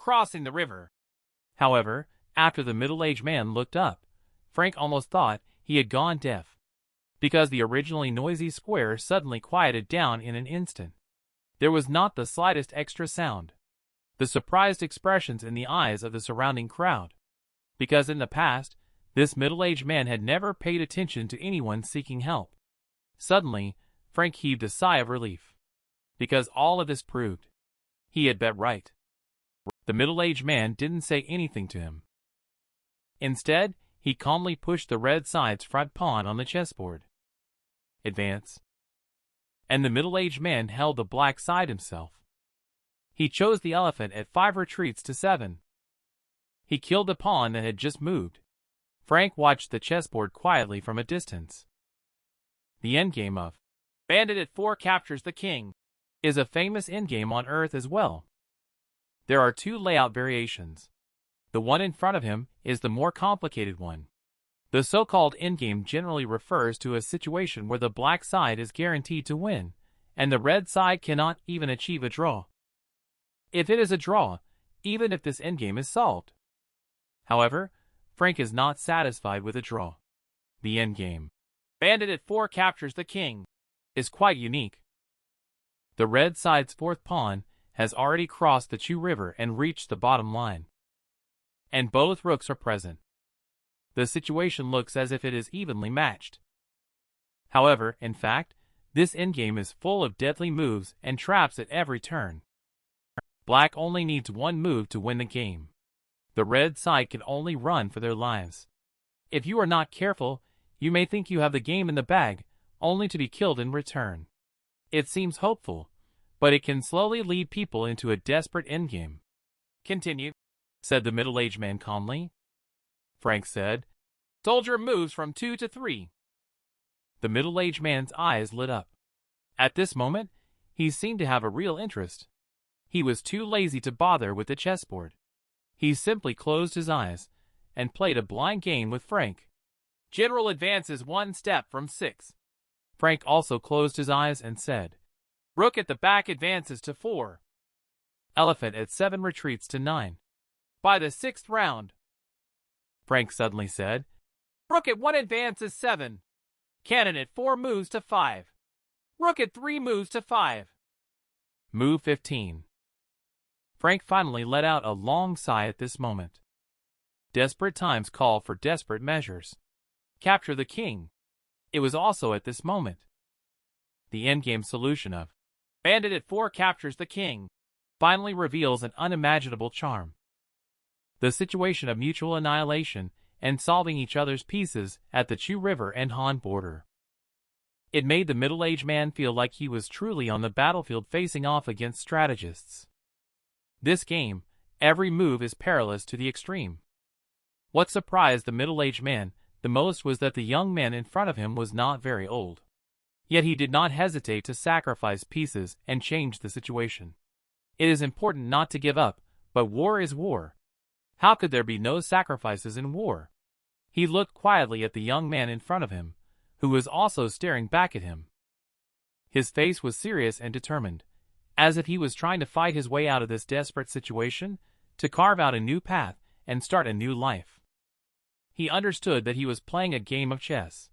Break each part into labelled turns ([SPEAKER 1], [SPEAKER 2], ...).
[SPEAKER 1] crossing the river. However, after the middle-aged man looked up, Frank almost thought he had gone deaf, because the originally noisy square suddenly quieted down in an instant. There was not the slightest extra sound. The surprised expressions in the eyes of the surrounding crowd, because in the past, this middle-aged man had never paid attention to anyone seeking help. Suddenly, Frank heaved a sigh of relief, because all of this proved he had bet right. The middle-aged man didn't say anything to him. Instead, he calmly pushed the red side's front pawn on the chessboard. Advance. And the middle-aged man held the black side himself. He chose the elephant at 5 retreats to 7. He killed the pawn that had just moved. Frank watched the chessboard quietly from a distance. The endgame of Bandit at 4 captures the king is a famous endgame on Earth as well. There are 2 layout variations. The one in front of him is the more complicated one. The so-called endgame generally refers to a situation where the black side is guaranteed to win, and the red side cannot even achieve a draw. If it is a draw, even if this endgame is solved. However, Frank is not satisfied with a draw. The endgame, Bandit at 4 captures the king, is quite unique. The red side's 4th pawn has already crossed the Chu River and reached the bottom line, and both rooks are present. The situation looks as if it is evenly matched. However, in fact, this endgame is full of deadly moves and traps at every turn. Black only needs 1 move to win the game. The red side can only run for their lives. If you are not careful, you may think you have the game in the bag, only to be killed in return. It seems hopeful, but it can slowly lead people into a desperate endgame. Continue, said the middle-aged man calmly. Frank said, soldier moves from 2 to 3. The middle-aged man's eyes lit up. At this moment, he seemed to have a real interest. He was too lazy to bother with the chessboard. He simply closed his eyes and played a blind game with Frank. General advances 1 step from 6. Frank also closed his eyes and said, rook at the back advances to 4. Elephant at 7 retreats to 9. By the 6th round, Frank suddenly said, rook at 1 advances 7. Cannon at 4 moves to 5. Rook at 3 moves to 5. Move 15. Frank finally let out a long sigh at this moment. Desperate times call for desperate measures. Capture the king. It was also at this moment. The endgame solution of Bandit at 4 captures the king finally reveals an unimaginable charm. The situation of mutual annihilation and solving each other's pieces at the Chu River and Han border. It made the middle-aged man feel like he was truly on the battlefield facing off against strategists. This game, every move is perilous to the extreme. What surprised the middle-aged man the most was that the young man in front of him was not very old. Yet he did not hesitate to sacrifice pieces and change the situation. It is important not to give up, but war is war. How could there be no sacrifices in war? He looked quietly at the young man in front of him, who was also staring back at him. His face was serious and determined, as if he was trying to fight his way out of this desperate situation, to carve out a new path and start a new life. He understood that he was playing a game of chess.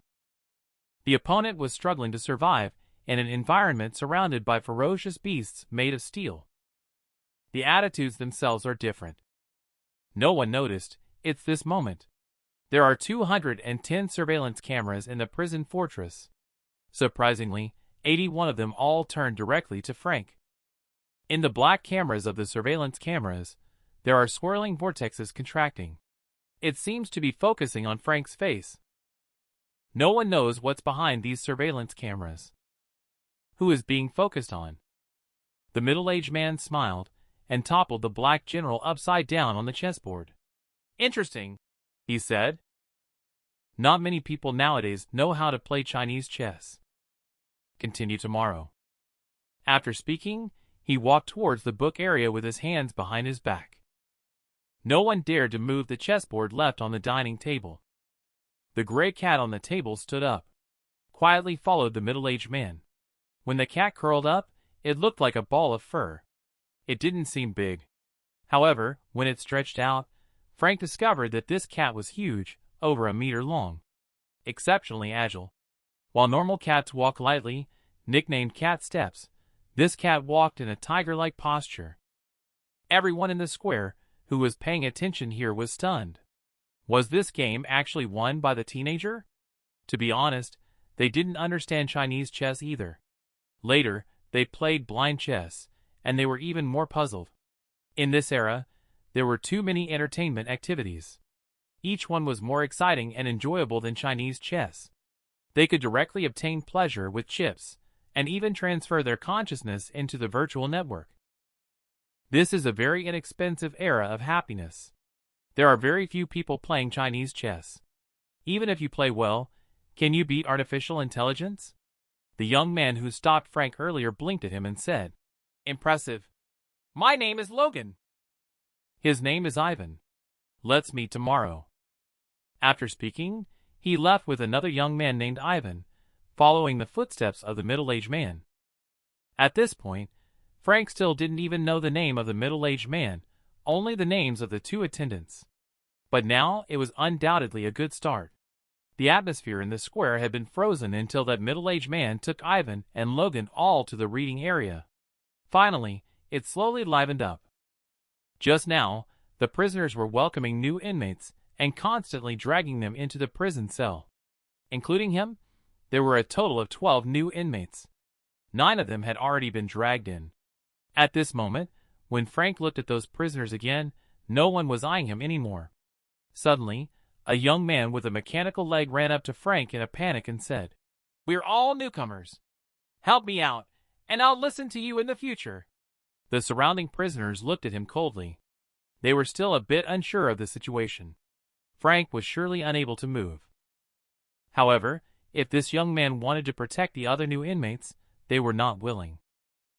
[SPEAKER 1] The opponent was struggling to survive in an environment surrounded by ferocious beasts made of steel. The attitudes themselves are different. No one noticed, it's this moment. There are 210 surveillance cameras in the prison fortress. Surprisingly, 81 of them all turned directly to Frank. In the black cameras of the surveillance cameras, there are swirling vortexes contracting. It seems to be focusing on Frank's face. No one knows what's behind these surveillance cameras. Who is being focused on? The middle-aged man smiled and toppled the black general upside down on the chessboard. Interesting, he said. Not many people nowadays know how to play Chinese chess. Continue tomorrow. After speaking, he walked towards the book area with his hands behind his back. No one dared to move the chessboard left on the dining table. The gray cat on the table stood up, quietly followed the middle-aged man. When the cat curled up, it looked like a ball of fur. It didn't seem big. However, when it stretched out, Frank discovered that this cat was huge, over a meter long. Exceptionally agile. While normal cats walk lightly, nicknamed cat steps, this cat walked in a tiger-like posture. Everyone in the square who was paying attention here was stunned. Was this game actually won by the teenager? To be honest, they didn't understand Chinese chess either. Later, they played blind chess, and they were even more puzzled. In this era, there were too many entertainment activities. Each one was more exciting and enjoyable than Chinese chess. They could directly obtain pleasure with chips, and even transfer their consciousness into the virtual network. This is a very inexpensive era of happiness. There are very few people playing Chinese chess. Even if you play well, can you beat artificial intelligence? The young man who stopped Frank earlier blinked at him and said, "Impressive. My name is Logan." "His name is Ivan. Let's meet tomorrow." After speaking, he left with another young man named Ivan, following the footsteps of the middle-aged man. At this point, Frank still didn't even know the name of the middle-aged man, only the names of the two attendants. But now it was undoubtedly a good start. The atmosphere in the square had been frozen until that middle-aged man took Ivan and Logan all to the reading area. Finally, it slowly livened up. Just now, the prisoners were welcoming new inmates and constantly dragging them into the prison cell. Including him, there were a total of 12 new inmates. 9 of them had already been dragged in. At this moment, when Frank looked at those prisoners again, no one was eyeing him anymore. Suddenly, a young man with a mechanical leg ran up to Frank in a panic and said, "We're all newcomers. Help me out, and I'll listen to you in the future." The surrounding prisoners looked at him coldly. They were still a bit unsure of the situation. Frank was surely unable to move. However, if this young man wanted to protect the other new inmates, they were not willing.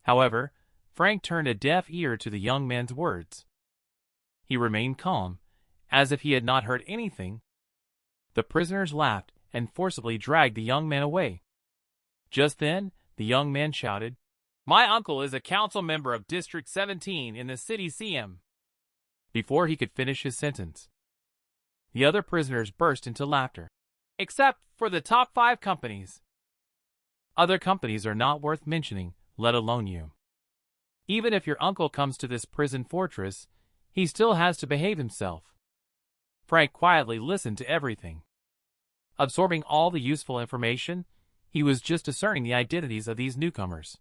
[SPEAKER 1] However, Frank turned a deaf ear to the young man's words. He remained calm, as if he had not heard anything. The prisoners laughed and forcibly dragged the young man away. Just then, the young man shouted, "My uncle is a council member of District 17 in the city CM." Before he could finish his sentence, the other prisoners burst into laughter. "Except for the top 5 companies. Other companies are not worth mentioning, let alone you. Even if your uncle comes to this prison fortress, he still has to behave himself." Frank quietly listened to everything. Absorbing all the useful information, he was just discerning the identities of these newcomers.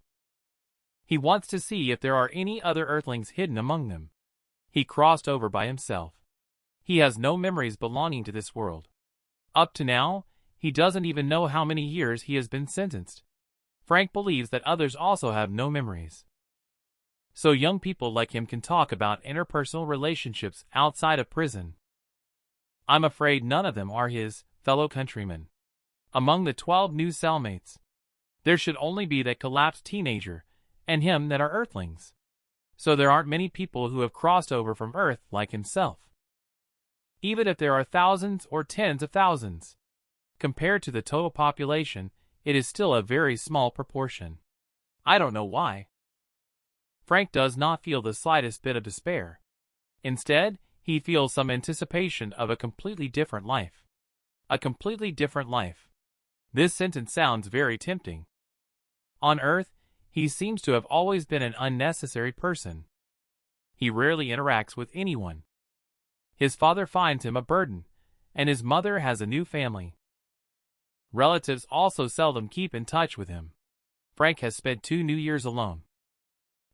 [SPEAKER 1] He wants to see if there are any other Earthlings hidden among them. He crossed over by himself. He has no memories belonging to this world. Up to now, he doesn't even know how many years he has been sentenced. Frank believes that others also have no memories. So young people like him can talk about interpersonal relationships outside of prison. I'm afraid none of them are his fellow countrymen. Among the 12 new cellmates, there should only be that collapsed teenager and him that are Earthlings. So there aren't many people who have crossed over from Earth like himself. Even if there are thousands or tens of thousands, compared to the total population, it is still a very small proportion. I don't know why. Frank does not feel the slightest bit of despair. Instead, he feels some anticipation of a completely different life. A completely different life. This sentence sounds very tempting. On Earth, he seems to have always been an unnecessary person. He rarely interacts with anyone. His father finds him a burden, and his mother has a new family. Relatives also seldom keep in touch with him. Frank has spent 2 New Years alone.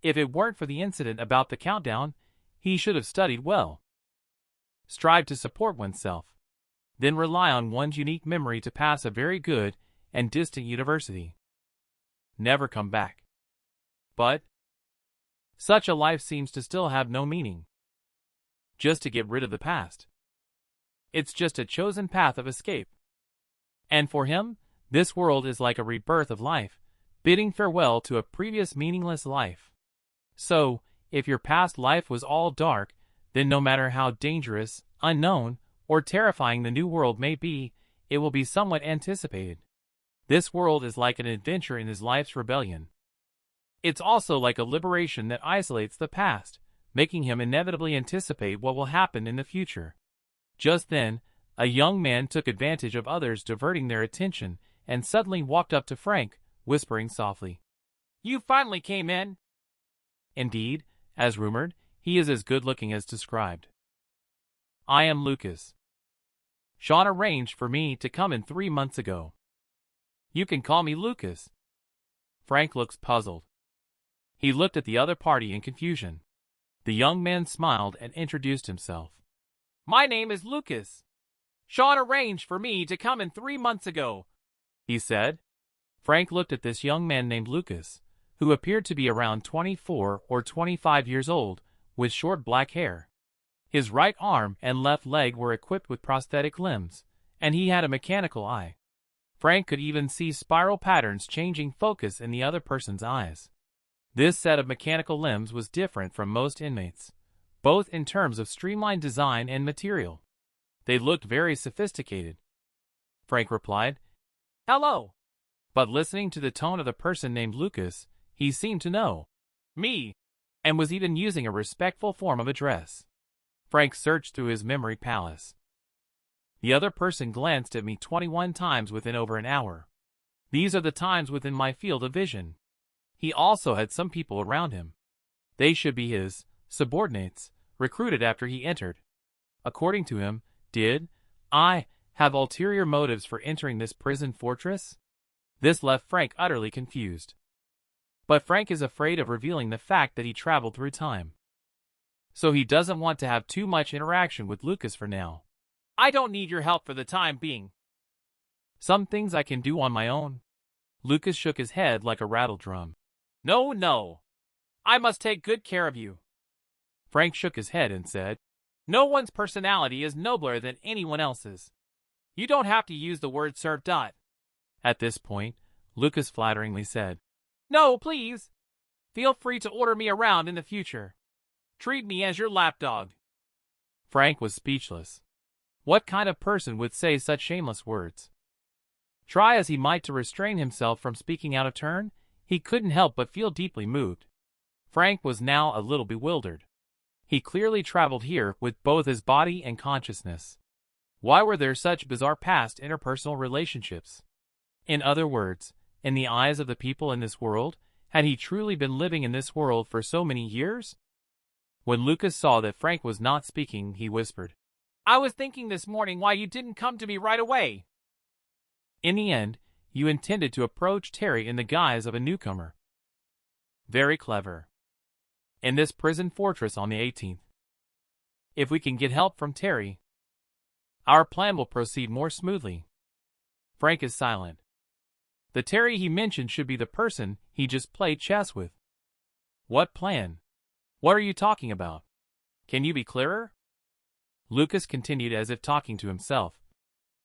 [SPEAKER 1] If it weren't for the incident about the countdown, he should have studied well. Strive to support oneself. Then rely on one's unique memory to pass a very good and distant university. Never come back. But such a life seems to still have no meaning. Just to get rid of the past. It's just a chosen path of escape. And for him, this world is like a rebirth of life, bidding farewell to a previous meaningless life. So, if your past life was all dark, then no matter how dangerous, unknown, or terrifying the new world may be, it will be somewhat anticipated. This world is like an adventure in his life's rebellion. It's also like a liberation that isolates the past, making him inevitably anticipate what will happen in the future. Just then, a young man took advantage of others diverting their attention and suddenly walked up to Frank, whispering softly, "You finally came in." Indeed, as rumored, he is as good-looking as described. "I am Lucas. Sean arranged for me to come in 3 months ago. You can call me Lucas." Frank looks puzzled. He looked at the other party in confusion. The young man smiled and introduced himself. "My name is Lucas. Sean arranged for me to come in 3 months ago," he said. Frank looked at this young man named Lucas, who appeared to be around 24 or 25 years old, with short black hair. His right arm and left leg were equipped with prosthetic limbs, and he had a mechanical eye. Frank could even see spiral patterns changing focus in the other person's eyes. This set of mechanical limbs was different from most inmates, both in terms of streamlined design and material. They looked very sophisticated. Frank replied, "Hello." But listening to the tone of the person named Lucas, he seemed to know me, and was even using a respectful form of address. Frank searched through his memory palace. The other person glanced at me 21 times within over an hour. These are the times within my field of vision. He also had some people around him. They should be his subordinates, recruited after he entered. According to him, did I have ulterior motives for entering this prison fortress? This left Frank utterly confused. But Frank is afraid of revealing the fact that he traveled through time. So he doesn't want to have too much interaction with Lucas for now. "I don't need your help for the time being. Some things I can do on my own." Lucas shook his head like a rattle drum. No. I must take good care of you." Frank shook his head and said, "No one's personality is nobler than anyone else's. You don't have to use the word serve. At this point, Lucas flatteringly said, "No, please. Feel free to order me around in the future. Treat me as your lapdog." Frank was speechless. What kind of person would say such shameless words? Try as he might to restrain himself from speaking out of turn, he couldn't help but feel deeply moved. Frank was now a little bewildered. He clearly traveled here with both his body and consciousness. Why were there such bizarre past interpersonal relationships? In other words, in the eyes of the people in this world, had he truly been living in this world for so many years? When Lucas saw that Frank was not speaking, he whispered, "I was thinking this morning why you didn't come to me right away." "In the end, you intended to approach Terry in the guise of a newcomer." "Very clever. In this prison fortress on the 18th. If we can get help from Terry, our plan will proceed more smoothly." Frank is silent. The Terry he mentioned should be the person he just played chess with. What plan? What are you talking about? Can you be clearer? Lucas continued as if talking to himself.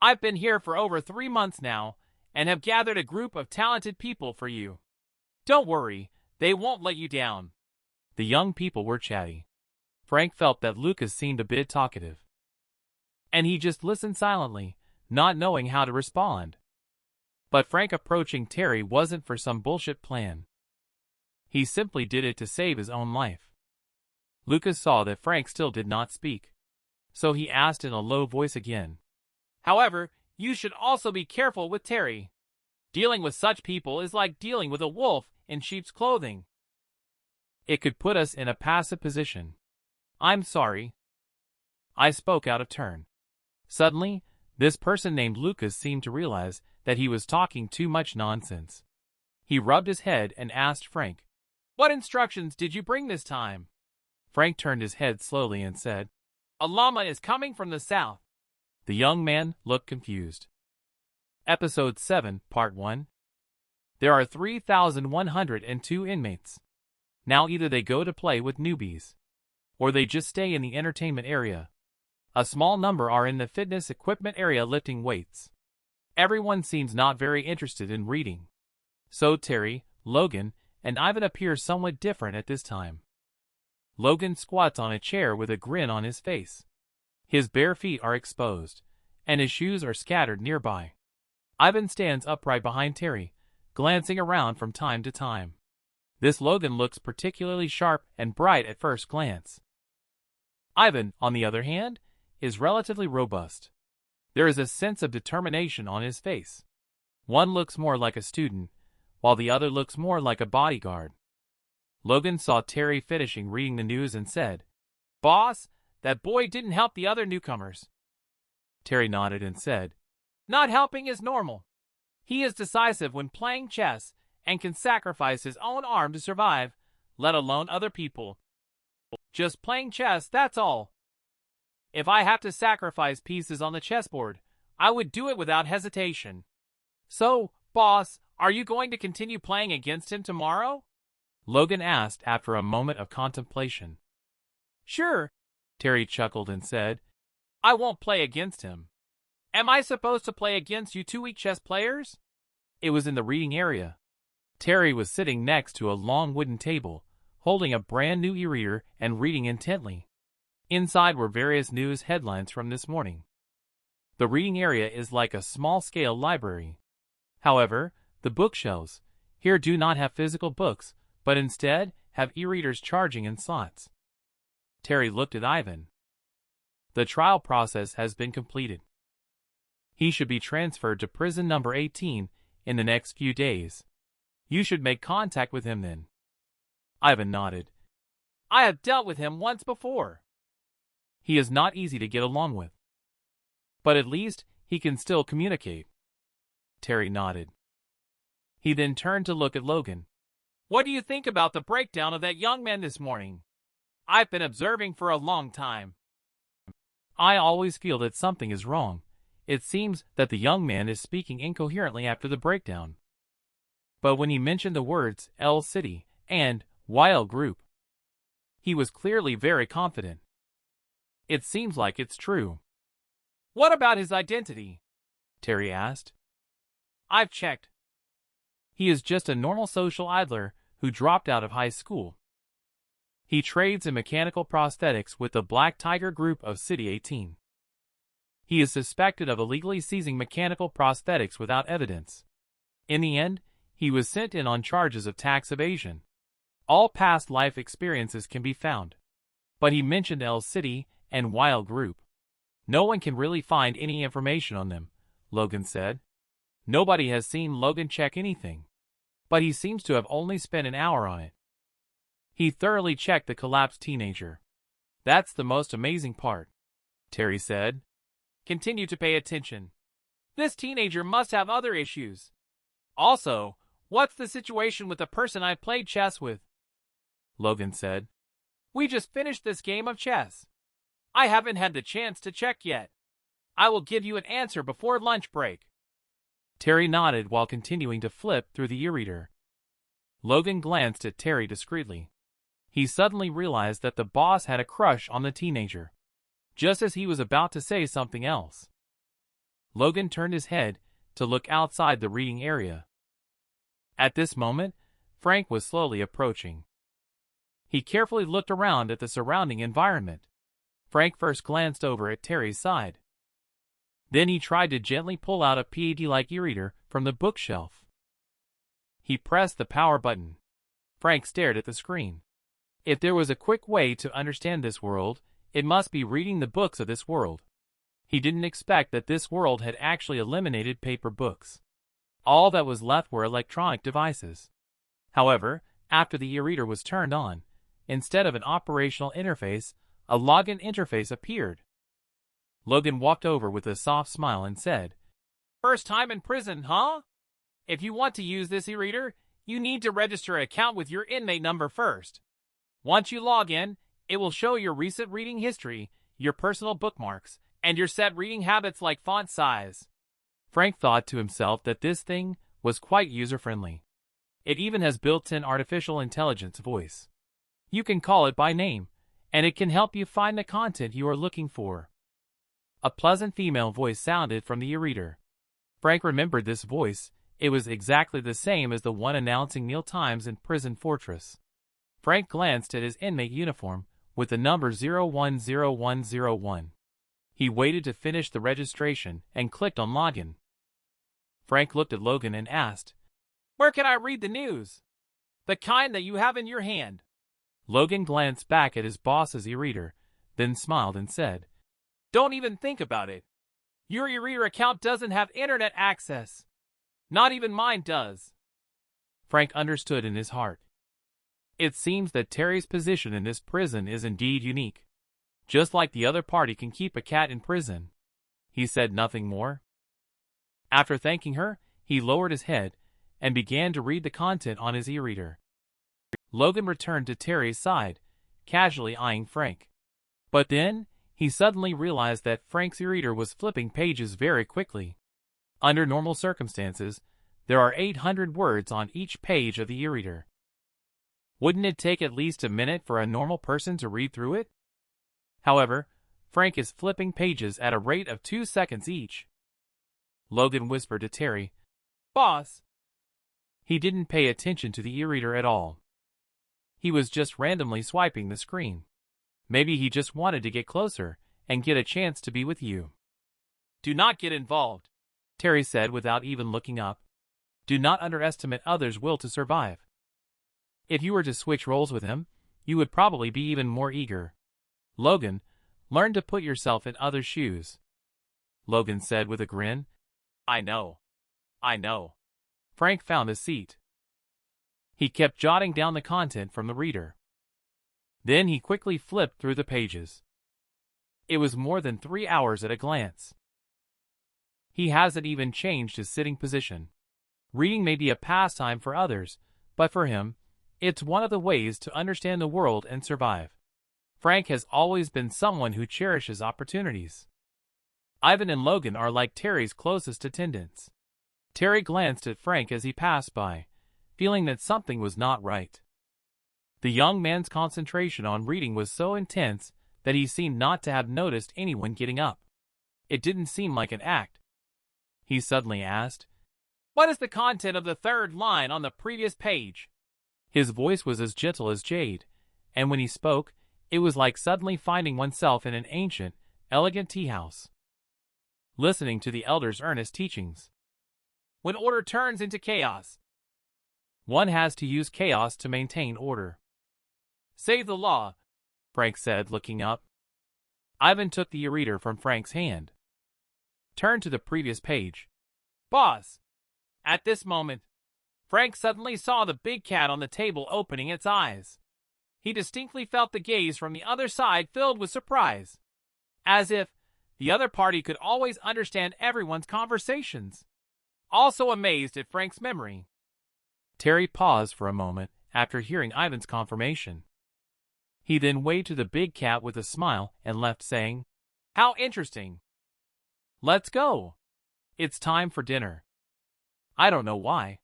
[SPEAKER 1] "I've been here for over 3 months now, and have gathered a group of talented people for you. Don't worry, they won't let you down." The young people were chatty. Frank felt that Lucas seemed a bit talkative, and he just listened silently, not knowing how to respond. But Frank approaching Terry wasn't for some bullshit plan. He simply did it to save his own life. Lucas saw that Frank still did not speak, so he asked in a low voice again. "However, you should also be careful with Terry. Dealing with such people is like dealing with a wolf in sheep's clothing. It could put us in a passive position." "I'm sorry." I spoke out of turn. Suddenly, this person named Lucas seemed to realize that he was talking too much nonsense. He rubbed his head and asked Frank, "What instructions did you bring this time?" Frank turned his head slowly and said, "A llama is coming from the south." The young man looked confused. Episode 7, Part 1. There are 3,102 inmates. Now either they go to play with newbies, or they just stay in the entertainment area. A small number are in the fitness equipment area lifting weights. Everyone seems not very interested in reading. So Terry, Logan, and Ivan appear somewhat different at this time. Logan squats on a chair with a grin on his face. His bare feet are exposed, and his shoes are scattered nearby. Ivan stands upright behind Terry, glancing around from time to time. This Logan looks particularly sharp and bright at first glance. Ivan, on the other hand, is relatively robust. There is a sense of determination on his face. One looks more like a student, while the other looks more like a bodyguard. Logan saw Terry finishing reading the news and said, "Boss, that boy didn't help the other newcomers." Terry nodded and said, "Not helping is normal. He is decisive when playing chess and can sacrifice his own arm to survive, let alone other people. Just playing chess, that's all. If I have to sacrifice pieces on the chessboard, I would do it without hesitation. So, boss, are you going to continue playing against him tomorrow?" Logan asked after a moment of contemplation. "Sure," Terry chuckled and said, "I won't play against him. Am I supposed to play against you two weak chess players?" It was in the reading area. Terry was sitting next to a long wooden table, holding a brand new e-reader and reading intently. Inside were various news headlines from this morning. The reading area is like a small-scale library. However, the bookshelves here do not have physical books, but instead have e-readers charging in slots. Terry looked at Ivan. The trial process has been completed. He should be transferred to prison number 18 in the next few days. You should make contact with him then. Ivan nodded. "I have dealt with him once before. He is not easy to get along with. But at least he can still communicate." Terry nodded. He then turned to look at Logan. "What do you think about the breakdown of that young man this morning? I've been observing for a long time." "I always feel that something is wrong. It seems that the young man is speaking incoherently after the breakdown. But when he mentioned the words L City and YL Group, he was clearly very confident. It seems like it's true." "What about his identity?" Terry asked. "I've checked. He is just a normal social idler who dropped out of high school. He trades in mechanical prosthetics with the Black Tiger Group of City 18. He is suspected of illegally seizing mechanical prosthetics without evidence. In the end, he was sent in on charges of tax evasion. All past life experiences can be found. But he mentioned L City and YL Group. No one can really find any information on them," Logan said. "Nobody has seen Logan check anything. But he seems to have only spent an hour on it. He thoroughly checked the collapsed teenager. That's the most amazing part," Terry said. "Continue to pay attention. This teenager must have other issues. Also, what's the situation with the person I played chess with?" Logan said. "We just finished this game of chess. I haven't had the chance to check yet. I will give you an answer before lunch break." Terry nodded while continuing to flip through the e-reader. Logan glanced at Terry discreetly. He suddenly realized that the boss had a crush on the teenager, just as he was about to say something else. Logan turned his head to look outside the reading area. At this moment, Frank was slowly approaching. He carefully looked around at the surrounding environment. Frank first glanced over at Terry's side. Then he tried to gently pull out a PAD-like e-reader from the bookshelf. He pressed the power button. Frank stared at the screen. If there was a quick way to understand this world, it must be reading the books of this world. He didn't expect that this world had actually eliminated paper books. All that was left were electronic devices. However, after the e-reader was turned on, instead of an operational interface, a login interface appeared. Logan walked over with a soft smile and said, "First time in prison, huh? If you want to use this e-reader, you need to register an account with your inmate number first. Once you log in, it will show your recent reading history, your personal bookmarks, and your set reading habits like font size." Frank thought to himself that this thing was quite user-friendly. It even has built-in artificial intelligence voice. You can call it by name, and it can help you find the content you are looking for. A pleasant female voice sounded from the e-reader. Frank remembered this voice. It was exactly the same as the one announcing meal times in Prison Fortress. Frank glanced at his inmate uniform with the number 010101. He waited to finish the registration and clicked on login. Frank looked at Logan and asked, "Where can I read the news?" The kind that you have in your hand. Logan glanced back at his boss's e-reader, then smiled and said, Don't even think about it. Your e-reader account doesn't have internet access. Not even mine does. Frank understood in his heart. It seems that Terry's position in this prison is indeed unique. Just like the other party can keep a cat in prison. He said nothing more. After thanking her, he lowered his head and began to read the content on his e-reader. Logan returned to Terry's side, casually eyeing Frank. But then, he suddenly realized that Frank's e-reader was flipping pages very quickly. Under normal circumstances, there are 800 words on each page of the e-reader. Wouldn't it take at least a minute for a normal person to read through it? However, Frank is flipping pages at a rate of 2 seconds each. Logan whispered to Terry, Boss. He didn't pay attention to the e-reader at all. He was just randomly swiping the screen. Maybe he just wanted to get closer and get a chance to be with you. Do not get involved, Terry said without even looking up. Do not underestimate others' will to survive. If you were to switch roles with him, you would probably be even more eager. Logan, learn to put yourself in others' shoes. Logan said with a grin. I know. Frank found a seat. He kept jotting down the content from the reader. Then he quickly flipped through the pages. It was more than 3 hours at a glance. He hasn't even changed his sitting position. Reading may be a pastime for others, but for him, it's one of the ways to understand the world and survive. Frank has always been someone who cherishes opportunities. Ivan and Logan are like Terry's closest attendants. Terry glanced at Frank as he passed by, feeling that something was not right. The young man's concentration on reading was so intense that he seemed not to have noticed anyone getting up. It didn't seem like an act. He suddenly asked, What is the content of the third line on the previous page? His voice was as gentle as jade, and when he spoke, it was like suddenly finding oneself in an ancient, elegant tea-house, listening to the elders' earnest teachings. When order turns into chaos, one has to use chaos to maintain order. Save the law, Frank said, looking up. Ivan took the e-reader from Frank's hand. Turn to the previous page. Boss! At this moment, Frank suddenly saw the big cat on the table opening its eyes. He distinctly felt the gaze from the other side filled with surprise, as if the other party could always understand everyone's conversations. Also amazed at Frank's memory. Terry paused for a moment after hearing Ivan's confirmation. He then waved to the big cat with a smile and left, saying, How interesting. Let's go. It's time for dinner. I don't know why.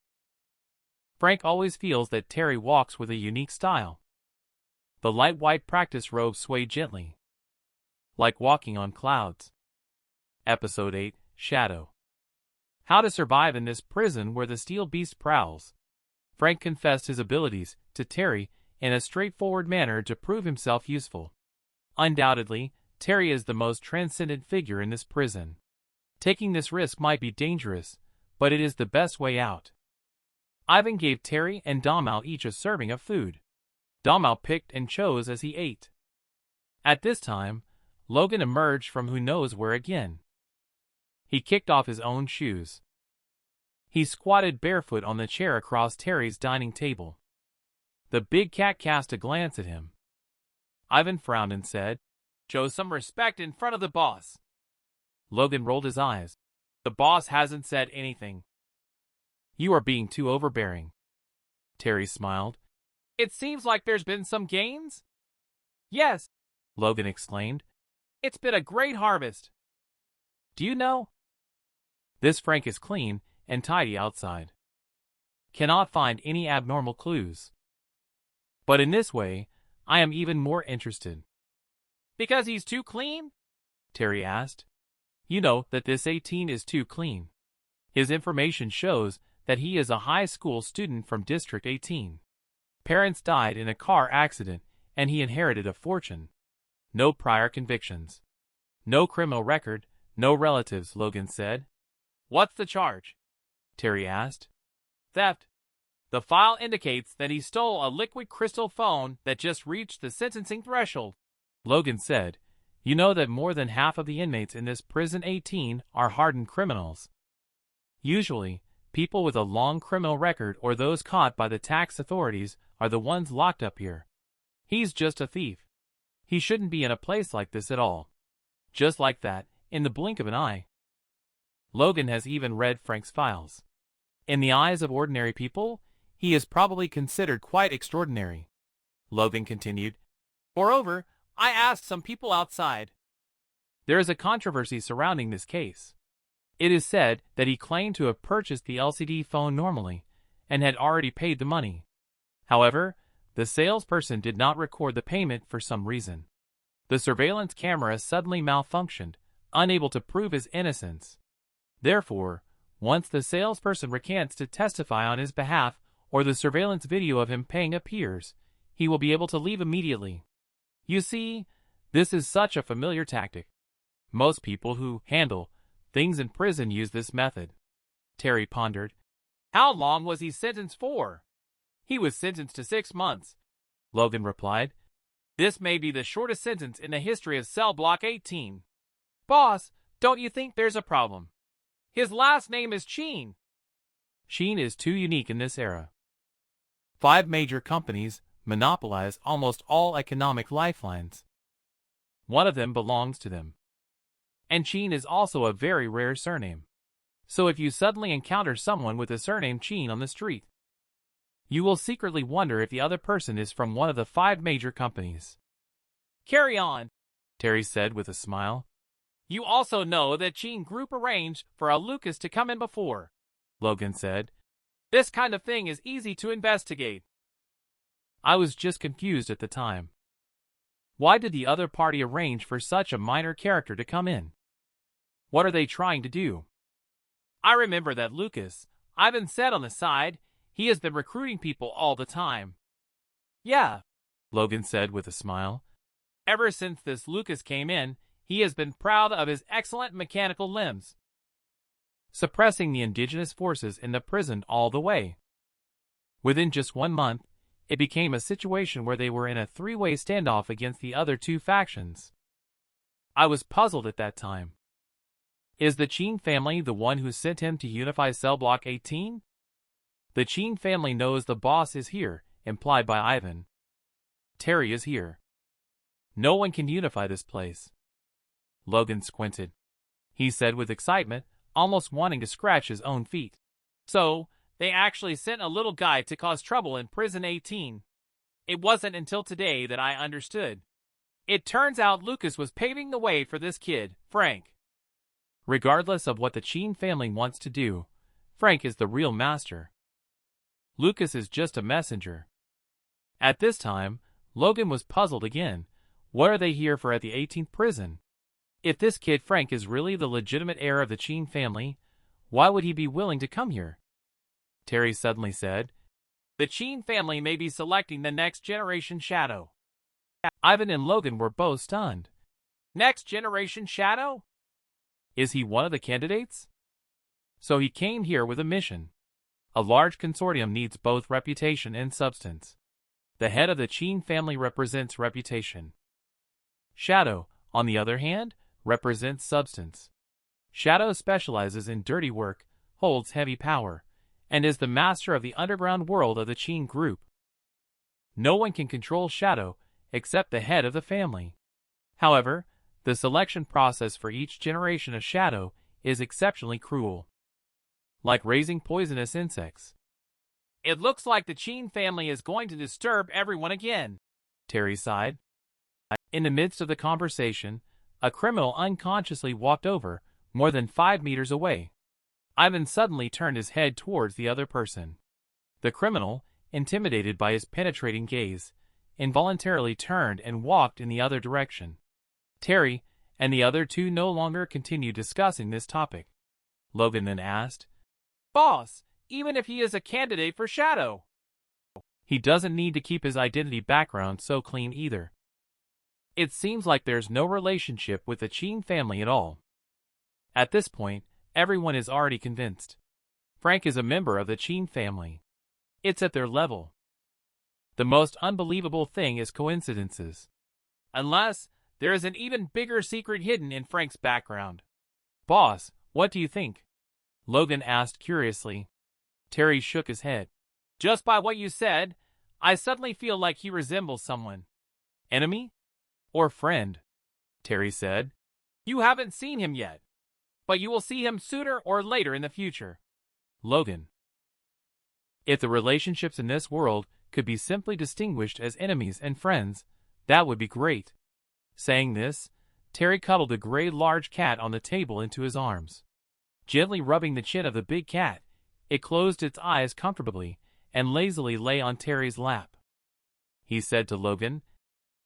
[SPEAKER 1] Frank always feels that Terry walks with a unique style. The light white practice robe swayed gently, like walking on clouds. Episode 8, Shadow. How to survive in this prison where the steel beast prowls. Frank confessed his abilities to Terry in a straightforward manner to prove himself useful. Undoubtedly, Terry is the most transcendent figure in this prison. Taking this risk might be dangerous, but it is the best way out. Ivan gave Terry and Damal each a serving of food. Damal picked and chose as he ate. At this time, Logan emerged from who knows where again. He kicked off his own shoes. He squatted barefoot on the chair across Terry's dining table. The big cat cast a glance at him. Ivan frowned and said, Show some respect in front of the boss. Logan rolled his eyes. The boss hasn't said anything. You are being too overbearing. Terry smiled. It seems like there's been some gains? Yes, Logan exclaimed. It's been a great harvest. Do you know? This Frank is clean and tidy outside. Cannot find any abnormal clues. But in this way, I am even more interested. Because he's too clean? Terry asked. You know that this 18 is too clean. His information shows that he is a high school student from District 18. Parents died in a car accident and he inherited a fortune. No prior convictions. No criminal record, no relatives, Logan said. What's the charge? Terry asked. Theft. The file indicates that he stole a liquid crystal phone that just reached the sentencing threshold. Logan said, "You know that more than half of the inmates in this prison 18 are hardened criminals. Usually, people with a long criminal record or those caught by the tax authorities are the ones locked up here. He's just a thief. He shouldn't be in a place like this at all." Just like that, in the blink of an eye. Logan has even read Frank's files. In the eyes of ordinary people, he is probably considered quite extraordinary. Logan continued, "Moreover, I asked some people outside. There is a controversy surrounding this case. It is said that he claimed to have purchased the LCD phone normally and had already paid the money. However, the salesperson did not record the payment for some reason. The surveillance camera suddenly malfunctioned, unable to prove his innocence. Therefore, once the salesperson recants to testify on his behalf or the surveillance video of him paying appears, he will be able to leave immediately. You see, this is such a familiar tactic. Most people who handle things in prison use this method." Terry pondered. "How long was he sentenced for?" "He was sentenced to 6 months. Logan replied. "This may be the shortest sentence in the history of Cell Block 18. Boss, don't you think there's a problem? His last name is Sheen." Sheen is too unique in this era. 5 major companies monopolize almost all economic lifelines. One of them belongs to them. And Sheen is also a very rare surname. So if you suddenly encounter someone with the surname Sheen on the street, you will secretly wonder if the other person is from one of the 5 major companies. "Carry on," Terry said with a smile. "You also know that Sheen Group arranged for a Lucas to come in before," Logan said. "This kind of thing is easy to investigate." I was just confused at the time. Why did the other party arrange for such a minor character to come in? What are they trying to do? "I remember that Lucas," Ivan said on the side. "He has been recruiting people all the time." "Yeah," Logan said with a smile. "Ever since this Lucas came in, he has been proud of his excellent mechanical limbs, suppressing the indigenous forces in the prison all the way. Within just 1 month, it became a situation where they were in a 3-way standoff against the other 2 factions. I was puzzled at that time. Is the Sheen family the one who sent him to unify Cell Block 18? The Sheen family knows the boss is here, implied by Ivan. Terry is here. No one can unify this place." Logan squinted. He said with excitement, almost wanting to scratch his own feet. "So, they actually sent a little guy to cause trouble in Prison 18. It wasn't until today that I understood. It turns out Lucas was paving the way for this kid, Frank." Regardless of what the Sheen family wants to do, Frank is the real master. Lucas is just a messenger. At this time, Logan was puzzled again. What are they here for at the 18th prison? If this kid Frank is really the legitimate heir of the Sheen family, why would he be willing to come here? Terry suddenly said, "The Sheen family may be selecting the next generation Shadow." Ivan and Logan were both stunned. "Next generation Shadow? Is he one of the candidates?" So he came here with a mission. A large consortium needs both reputation and substance. The head of the Sheen family represents reputation. Shadow, on the other hand, represents substance. Shadow specializes in dirty work, holds heavy power, and is the master of the underground world of the Sheen group. No one can control Shadow except the head of the family. However, the selection process for each generation of Shadow is exceptionally cruel. Like raising poisonous insects. "It looks like the Sheen family is going to disturb everyone again," Terry sighed. In the midst of the conversation, a criminal unconsciously walked over, more than 5 meters away. Ivan suddenly turned his head towards the other person. The criminal, intimidated by his penetrating gaze, involuntarily turned and walked in the other direction. Terry and the other 2 no longer continued discussing this topic. Logan then asked, "Boss, even if he is a candidate for Shadow, he doesn't need to keep his identity background so clean either. It seems like there's no relationship with the Sheen family at all." At this point, everyone is already convinced. Frank is a member of the Sheen family. It's at their level. The most unbelievable thing is coincidences. Unless there is an even bigger secret hidden in Frank's background. Boss, what do you think? Logan asked curiously. Terry shook his head. Just by what you said, I suddenly feel like he resembles someone. Enemy? Or friend? Terry said. You haven't seen him yet, but you will see him sooner or later in the future. Logan. If the relationships in this world could be simply distinguished as enemies and friends, that would be great. Saying this, Terry cuddled a gray large cat on the table into his arms. Gently rubbing the chin of the big cat, it closed its eyes comfortably and lazily lay on Terry's lap. He said to Logan,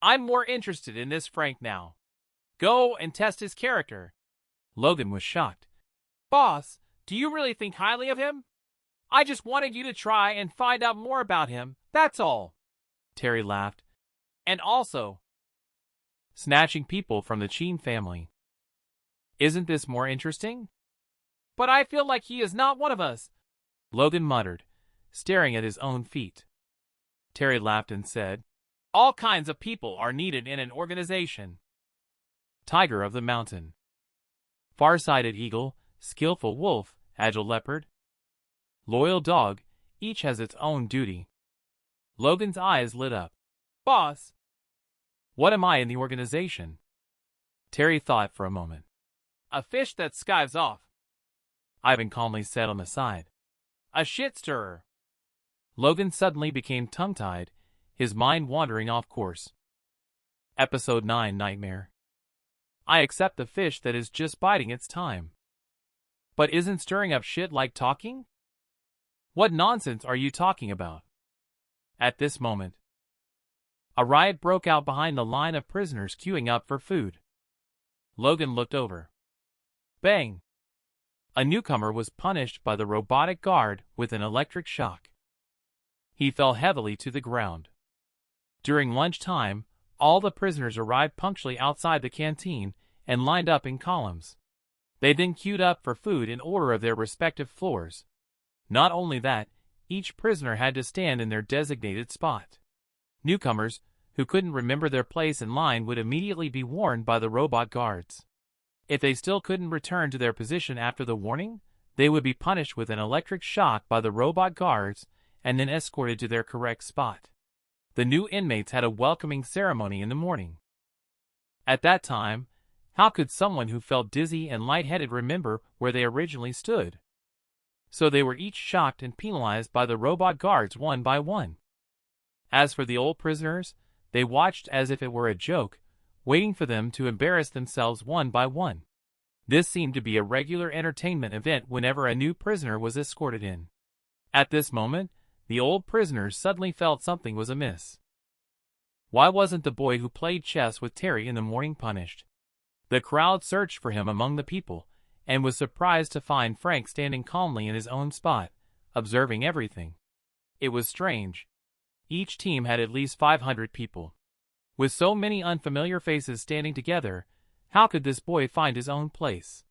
[SPEAKER 1] I'm more interested in this Frank now. Go and test his character. Logan was shocked. Boss, do you really think highly of him? I just wanted you to try and find out more about him, that's all. Terry laughed. And also, snatching people from the Chin family. Isn't this more interesting? But I feel like he is not one of us, Logan muttered, staring at his own feet. Terry laughed and said, all kinds of people are needed in an organization. Tiger of the mountain. Far-sighted eagle, skillful wolf, agile leopard. Loyal dog, each has its own duty. Logan's eyes lit up. Boss, what am I in the organization? Terry thought for a moment. A fish that skives off, Ivan calmly said on the side. A shit stirrer. Logan suddenly became tongue-tied, his mind wandering off course. Episode 9 Nightmare. I accept the fish that is just biding its time. But isn't stirring up shit like talking? What nonsense are you talking about? At this moment, a riot broke out behind the line of prisoners queuing up for food. Logan looked over. Bang! A newcomer was punished by the robotic guard with an electric shock. He fell heavily to the ground. During lunchtime, all the prisoners arrived punctually outside the canteen and lined up in columns. They then queued up for food in order of their respective floors. Not only that, each prisoner had to stand in their designated spot. Newcomers, who couldn't remember their place in line, would immediately be warned by the robot guards. If they still couldn't return to their position after the warning, they would be punished with an electric shock by the robot guards and then escorted to their correct spot. The new inmates had a welcoming ceremony in the morning. At that time, how could someone who felt dizzy and lightheaded remember where they originally stood? So they were each shocked and penalized by the robot guards one by one. As for the old prisoners, they watched as if it were a joke, waiting for them to embarrass themselves one by one. This seemed to be a regular entertainment event whenever a new prisoner was escorted in. At this moment, the old prisoners suddenly felt something was amiss. Why wasn't the boy who played chess with Terry in the morning punished? The crowd searched for him among the people, and was surprised to find Frank standing calmly in his own spot, observing everything. It was strange. Each team had at least 500 people. With so many unfamiliar faces standing together, how could this boy find his own place?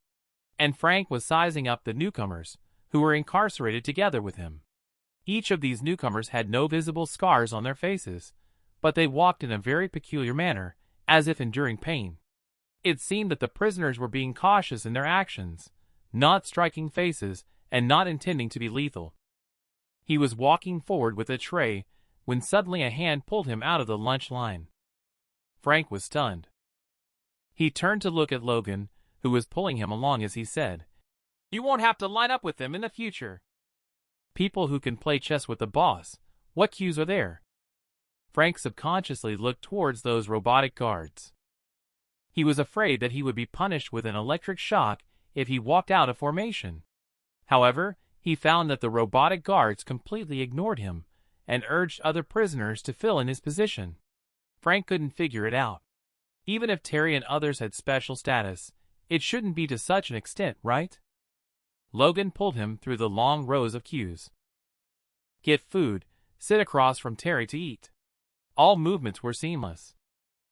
[SPEAKER 1] And Frank was sizing up the newcomers, who were incarcerated together with him. Each of these newcomers had no visible scars on their faces, but they walked in a very peculiar manner, as if enduring pain. It seemed that the prisoners were being cautious in their actions, not striking faces, and not intending to be lethal. He was walking forward with a tray, when suddenly a hand pulled him out of the lunch line. Frank was stunned. He turned to look at Logan, who was pulling him along as he said, "You won't have to line up with them in the future." People who can play chess with the boss, what cues are there? Frank subconsciously looked towards those robotic guards. He was afraid that he would be punished with an electric shock if he walked out of formation. However, he found that the robotic guards completely ignored him and urged other prisoners to fill in his position. Frank couldn't figure it out. Even if Terry and others had special status, it shouldn't be to such an extent, right? Logan pulled him through the long rows of queues. Get food, sit across from Terry to eat. All movements were seamless.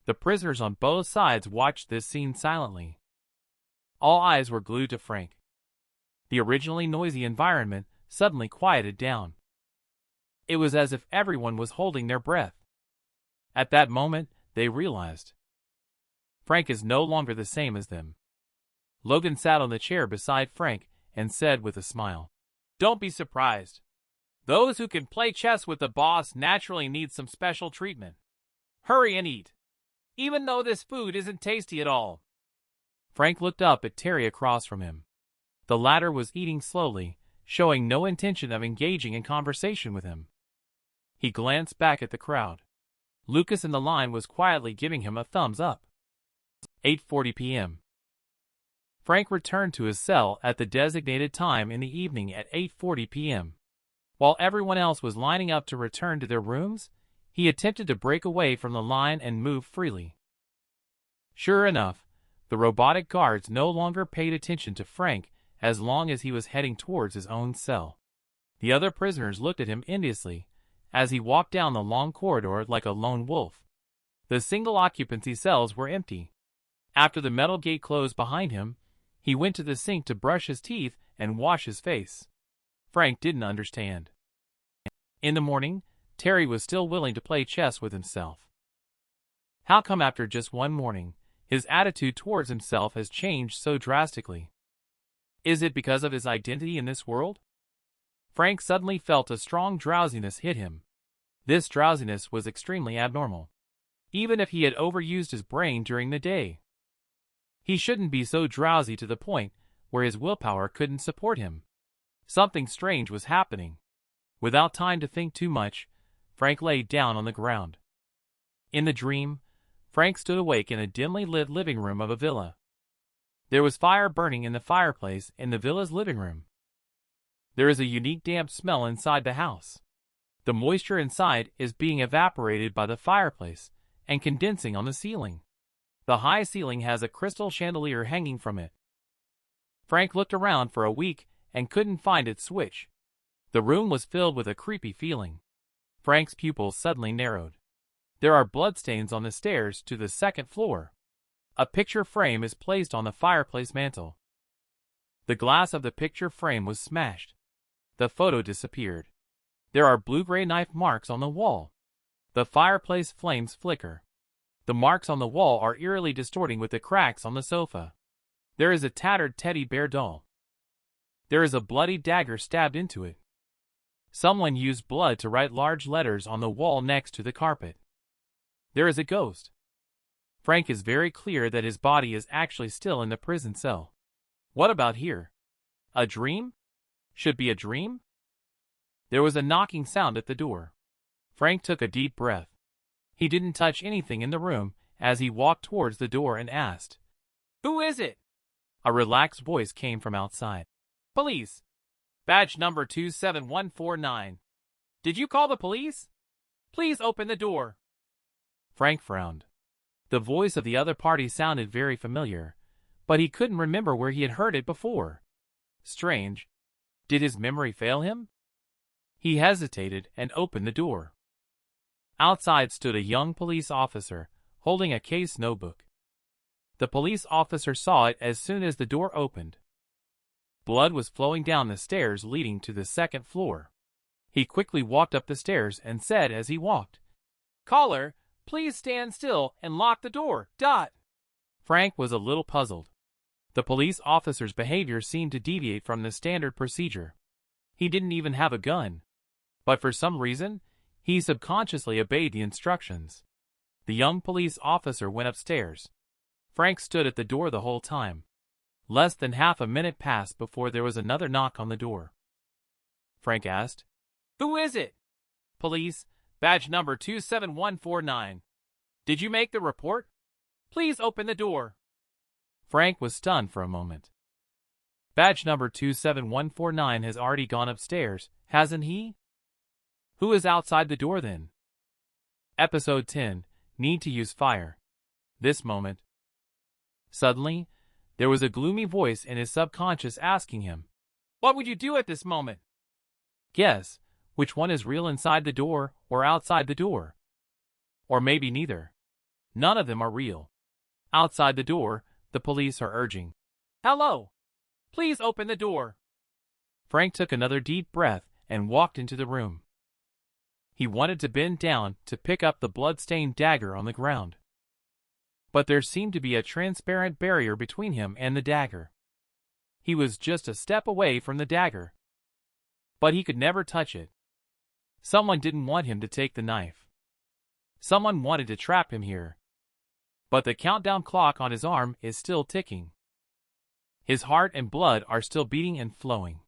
[SPEAKER 1] The prisoners on both sides watched this scene silently. All eyes were glued to Frank. The originally noisy environment suddenly quieted down. It was as if everyone was holding their breath. At that moment, they realized Frank is no longer the same as them. Logan sat on the chair beside Frank and said with a smile, "Don't be surprised. Those who can play chess with the boss naturally need some special treatment. Hurry and eat, even though this food isn't tasty at all." Frank looked up at Terry across from him. The latter was eating slowly, showing no intention of engaging in conversation with him. He glanced back at the crowd. Lucas in the line was quietly giving him a thumbs up. 8:40 p.m. Frank returned to his cell at the designated time in the evening at 8:40 p.m. While everyone else was lining up to return to their rooms, he attempted to break away from the line and move freely. Sure enough, the robotic guards no longer paid attention to Frank as long as he was heading towards his own cell. The other prisoners looked at him enviously as he walked down the long corridor like a lone wolf. The single-occupancy cells were empty. After the metal gate closed behind him, he went to the sink to brush his teeth and wash his face. Frank didn't understand. In the morning, Terry was still willing to play chess with himself. How come after just one morning, his attitude towards himself has changed so drastically? Is it because of his identity in this world? Frank suddenly felt a strong drowsiness hit him. This drowsiness was extremely abnormal, even if he had overused his brain during the day. He shouldn't be so drowsy to the point where his willpower couldn't support him. Something strange was happening. Without time to think too much, Frank lay down on the ground. In the dream, Frank stood awake in a dimly lit living room of a villa. There was fire burning in the fireplace in the villa's living room. There is a unique damp smell inside the house. The moisture inside is being evaporated by the fireplace and condensing on the ceiling. The high ceiling has a crystal chandelier hanging from it. Frank looked around for a week and couldn't find its switch. The room was filled with a creepy feeling. Frank's pupils suddenly narrowed. There are bloodstains on the stairs to the second floor. A picture frame is placed on the fireplace mantel. The glass of the picture frame was smashed. The photo disappeared. There are blue-gray knife marks on the wall. The fireplace flames flicker. The marks on the wall are eerily distorting with the cracks on the sofa. There is a tattered teddy bear doll. There is a bloody dagger stabbed into it. Someone used blood to write large letters on the wall next to the carpet. There is a ghost. Frank is very clear that his body is actually still in the prison cell. What about here? A dream? Should be a dream? There was a knocking sound at the door. Frank took a deep breath. He didn't touch anything in the room as he walked towards the door and asked, "Who is it?" A relaxed voice came from outside. "Police. Badge number 27149. Did you call the police? Please open the door." Frank frowned. The voice of the other party sounded very familiar, but he couldn't remember where he had heard it before. Strange. Did his memory fail him? He hesitated and opened the door. Outside stood a young police officer, holding a case notebook. The police officer saw it as soon as the door opened. Blood was flowing down the stairs leading to the second floor. He quickly walked up the stairs and said as he walked, "Caller, please stand still and lock the door. Frank was a little puzzled. The police officer's behavior seemed to deviate from the standard procedure. He didn't even have a gun. But for some reason, he subconsciously obeyed the instructions. The young police officer went upstairs. Frank stood at the door the whole time. Less than half a minute passed before there was another knock on the door. Frank asked, "Who is it?" "Police, badge number 27149. Did you make the report? Please open the door." Frank was stunned for a moment. Badge number 27149 has already gone upstairs, hasn't he? Who is outside the door then? Episode 10, Need to Use Fire. This moment. Suddenly, there was a gloomy voice in his subconscious asking him, "What would you do at this moment?" Guess, which one is real inside the door or outside the door? Or maybe neither. None of them are real. Outside the door, the police are urging, "Hello! Please open the door." Frank took another deep breath and walked into the room. He wanted to bend down to pick up the blood-stained dagger on the ground. But there seemed to be a transparent barrier between him and the dagger. He was just a step away from the dagger, but he could never touch it. Someone didn't want him to take the knife. Someone wanted to trap him here. But the countdown clock on his arm is still ticking. His heart and blood are still beating and flowing.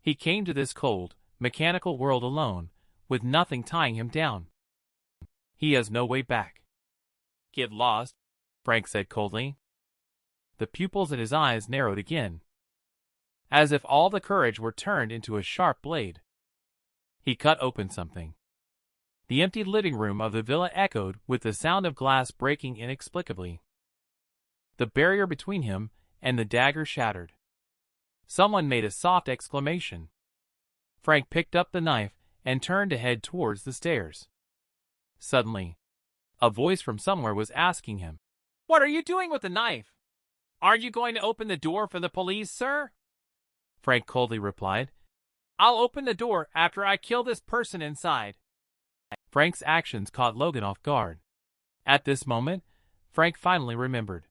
[SPEAKER 1] He came to this cold, mechanical world alone, with nothing tying him down. He has no way back. Get lost, Frank said coldly. The pupils in his eyes narrowed again, as if all the courage were turned into a sharp blade. He cut open something. The empty living room of the villa echoed with the sound of glass breaking inexplicably. The barrier between him and the dagger shattered. Someone made a soft exclamation. Frank picked up the knife and turned to head towards the stairs. Suddenly, a voice from somewhere was asking him, "What are you doing with the knife? Are you going to open the door for the police, sir?" Frank coldly replied, "I'll open the door after I kill this person inside." Frank's actions caught Logan off guard. At this moment, Frank finally remembered.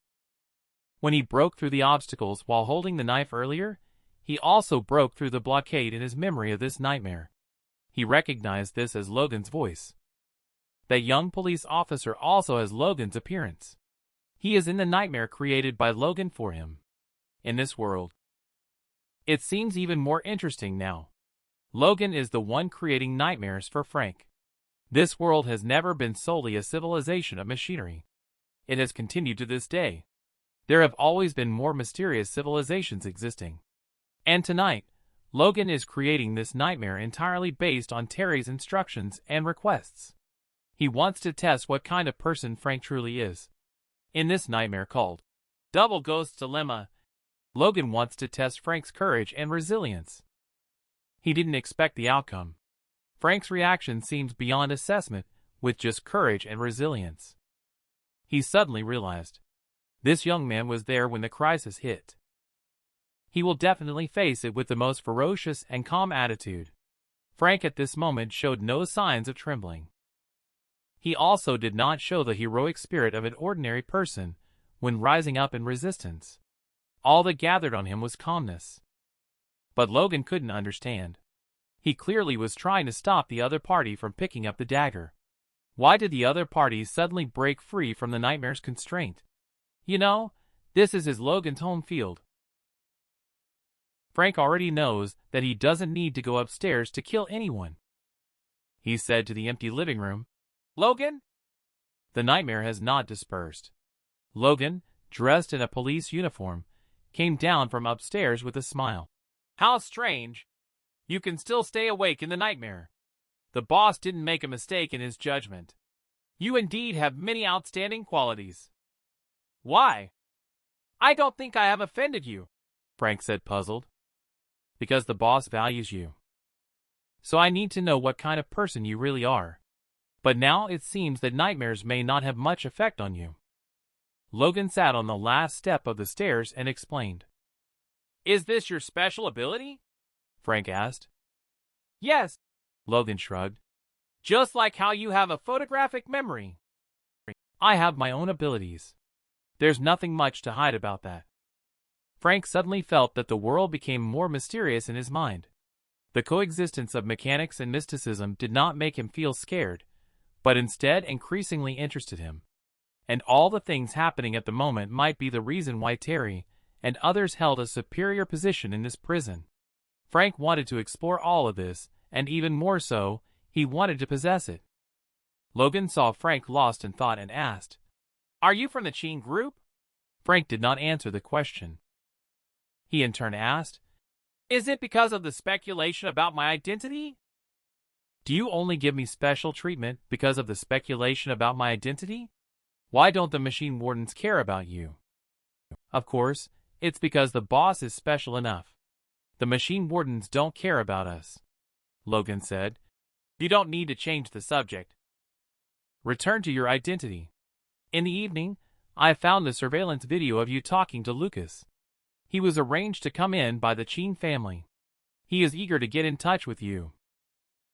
[SPEAKER 1] When he broke through the obstacles while holding the knife earlier, he also broke through the blockade in his memory of this nightmare. He recognized this as Logan's voice. That young police officer also has Logan's appearance. He is in the nightmare created by Logan for him. In this world, it seems even more interesting now. Logan is the one creating nightmares for Frank. This world has never been solely a civilization of machinery. It has continued to this day. There have always been more mysterious civilizations existing. And tonight, Logan is creating this nightmare entirely based on Terry's instructions and requests. He wants to test what kind of person Frank truly is. In this nightmare called Double Ghost's Dilemma, Logan wants to test Frank's courage and resilience. He didn't expect the outcome. Frank's reaction seems beyond assessment with just courage and resilience. He suddenly realized this young man was there when the crisis hit. He will definitely face it with the most ferocious and calm attitude. Frank at this moment showed no signs of trembling. He also did not show the heroic spirit of an ordinary person when rising up in resistance. All that gathered on him was calmness. But Logan couldn't understand. He clearly was trying to stop the other party from picking up the dagger. Why did the other party suddenly break free from the nightmare's constraint? You know, this is Logan's home field. Frank already knows that he doesn't need to go upstairs to kill anyone. He said to the empty living room, "Logan?" The nightmare has not dispersed. Logan, dressed in a police uniform, came down from upstairs with a smile. "How strange. You can still stay awake in the nightmare. The boss didn't make a mistake in his judgment. You indeed have many outstanding qualities." "Why? I don't think I have offended you," Frank said, puzzled. "Because the boss values you. So I need to know what kind of person you really are. But now it seems that nightmares may not have much effect on you." Logan sat on the last step of the stairs and explained. "Is this your special ability?" Frank asked. "Yes," Logan shrugged. "Just like how you have a photographic memory. I have my own abilities. There's nothing much to hide about that." Frank suddenly felt that the world became more mysterious in his mind. The coexistence of mechanics and mysticism did not make him feel scared, but instead increasingly interested him. And all the things happening at the moment might be the reason why Terry and others held a superior position in this prison. Frank wanted to explore all of this, and even more so, he wanted to possess it. Logan saw Frank lost in thought and asked, "Are you from the Cheen group?" Frank did not answer the question. He in turn asked, "Is it because of the speculation about my identity?" "Do you only give me special treatment because of the speculation about my identity? Why don't the machine wardens care about you?" "Of course, it's because the boss is special enough. The machine wardens don't care about us," Logan said. "You don't need to change the subject. Return to your identity. In the evening, I found the surveillance video of you talking to Lucas. He was arranged to come in by the Cheen family. He is eager to get in touch with you."